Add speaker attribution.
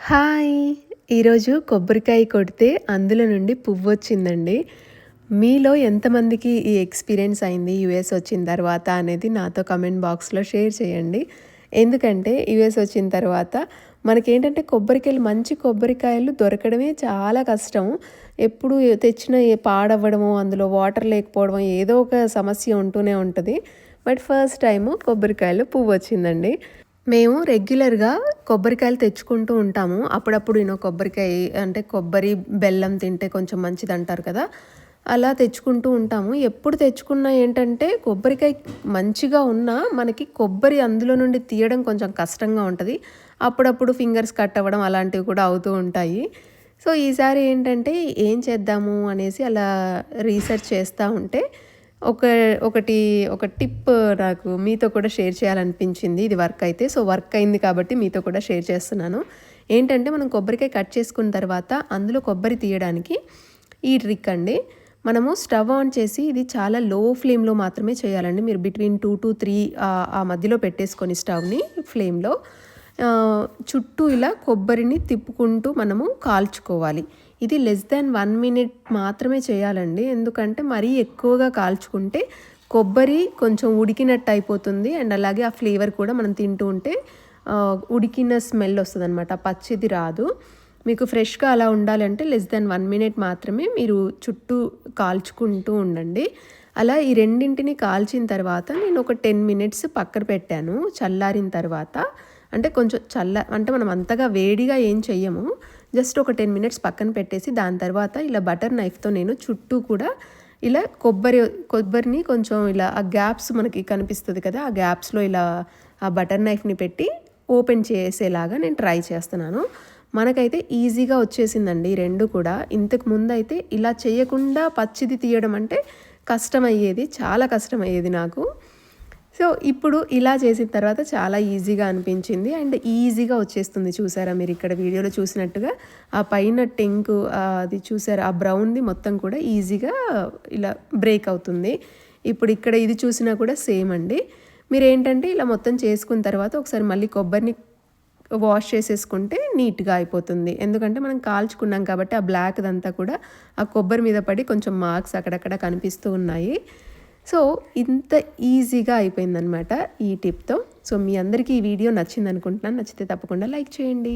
Speaker 1: Hi! ఈరోజు కొబ్బరికాయ కొడితే అందులో నుండి పువ్వొచ్చిందండి. మీలో ఎంతమందికి ఈ ఎక్స్‌పీరియన్స్ అయింది యూఎస్ వచ్చిన తర్వాత అనేది నాతో కామెంట్ బాక్స్‌లో షేర్ చేయండి. ఎందుకంటే యూఎస్ వచ్చిన తర్వాత మనకేంటంటే మంచి కొబ్బరికాయలు దొరకడమే చాలా కష్టం. ఎప్పుడు తెచ్చిన పాడవ్వడమో, అందులో వాటర్ లేకపోవడమో ఏదో ఒక సమస్య ఉంటూనే ఉంటది. బట్ ఫస్ట్ టైము కొబ్బరికాయలో పువ్వొచ్చిందండి. మేము రెగ్యులర్‌గా కొబ్బరికాయలు తెచ్చుకుంటూ ఉంటాము. అప్పుడప్పుడు కొబ్బరికాయ అంటే కొబ్బరి, బెల్లం తింటే కొంచెం మంచిదంటారు కదా! అలా తెచ్చుకుంటూ ఉంటాము. ఎప్పుడు తెచ్చుకున్నా ఏంటంటే కొబ్బరికాయ మంచిగా ఉన్నా మనకి కొబ్బరి అందులో నుండి తీయడం కొంచెం కష్టంగా ఉంటది. అప్పుడప్పుడు ఫింగర్స్ కట్ అవ్వడం అలాంటివి కూడా అవుతూ ఉంటాయి. సో, ఈసారి ఏంటంటే ఏం చేద్దాము అనేసి అలా రీసెర్చ్ చేస్తా ఉంటే ఒక ఒకటి ఒక టిప్ నాకు మీతో కూడా షేర్ చేయాలనిపించింది. ఇది వర్క్ అయితే. సో, వర్క్ అయింది కాబట్టి మీతో కూడా షేర్ చేస్తున్నాను. ఏంటంటే మనం కొబ్బరికాయ కట్ చేసుకున్న తర్వాత అందులో కొబ్బరి తీయడానికి ఈ ట్రిక్ అండి. మనము స్టవ్ ఆన్ చేసి ఇది చాలా లో ఫ్లేమ్‌లో మాత్రమే చేయాలండి. మీరు బిట్వీన్ 2-3 ఆ మధ్యలో పెట్టేసుకొని స్టవ్‌ని ఫ్లేమ్‌లో చుట్టూ ఇలా కొబ్బరిని తిప్పుకుంటూ మనము కాల్చుకోవాలి. ఇది లెస్ దాన్ 1 మినిట్ మాత్రమే చేయాలండి. ఎందుకంటే మరీ ఎక్కువగా కాల్చుకుంటే కొబ్బరి కొంచెం ఉడికినట్టు అయిపోతుంది. అండ్ అలాగే ఆ ఫ్లేవర్ కూడా మనం తింటూ ఉంటే ఉడికిన స్మెల్ వస్తదనమాట. పచ్చిది రాదు. మీకు ఫ్రెష్‌గా అలా ఉండాలంటే లెస్ దాన్ 1 మినిట్ మాత్రమే మీరు చుట్టూ కాల్చుకుంటూ ఉండండి. అలా ఈ రెండింటిని కాల్చిన తర్వాత నేను ఒక 10 మినిట్స్ పక్కన పెట్టాను. చల్లారిన తర్వాత అంటే కొంచెం అంటే మనం అంతగా వేడిగా ఏం చెయ్యము. జస్ట్ ఒక 10 మినిట్స్ పక్కన పెట్టేసి దాని తర్వాత ఇలా బటర్ నైఫ్‌తో నేను చుట్టూ కూడా ఇలా కొబ్బరిని కొంచెం ఇలా ఆ గ్యాప్స్ మనకి కనిపిస్తది కదా! ఆ గ్యాప్స్‌లో ఇలా ఆ బటర్ నైఫ్‌ని పెట్టి ఓపెన్ చేసేలాగా నేను ట్రై చేస్తున్నాను. మనకైతే ఈజీగా వచ్చేసిందండి ఈ 2 కూడా. ఇంతకు ముందయితే ఇలా చేయకుండా పచ్చిది తీయడం అంటే కష్టమయ్యేది. చాలా కష్టమయ్యేది నాకు. సో, ఇప్పుడు ఇలా చేసిన తర్వాత చాలా ఈజీగా అనిపించింది. అండ్ ఈజీగా వచ్చేస్తుంది చూసారా మీరిక్కడ వీడియోలో చూసినట్టుగా. ఆ పైన టెంకు అది చూసారా ఆ బ్రౌన్‌ది మొత్తం కూడా ఈజీగా ఇలా బ్రేక్ అవుతుంది. ఇప్పుడు ఇక్కడ ఇది చూసినా కూడా సేమ్ అండి. మీరేంటంటే ఇలా మొత్తం చేసుకున్న తర్వాత ఒకసారి మళ్ళీ కొబ్బరిని వాష్ చేసేసుకుంటే నీట్‌గా అయిపోతుంది. ఎందుకంటే మనం కాల్చుకున్నాం కాబట్టి ఆ బ్లాక్‌దంతా కూడా ఆ కొబ్బరి మీద పడి కొంచెం మార్క్స్ అక్కడక్కడ కనిపిస్తూ ఉన్నాయి. సో, ఇంత ఈజీగా అయిపోయిందనమాట ఈ టిప్‌తో. సో, మీ అందరికీ ఈ వీడియో నచ్చిందనుకుంటున్నాను. నచ్చితే తప్పకుండా లైక్ చేయండి.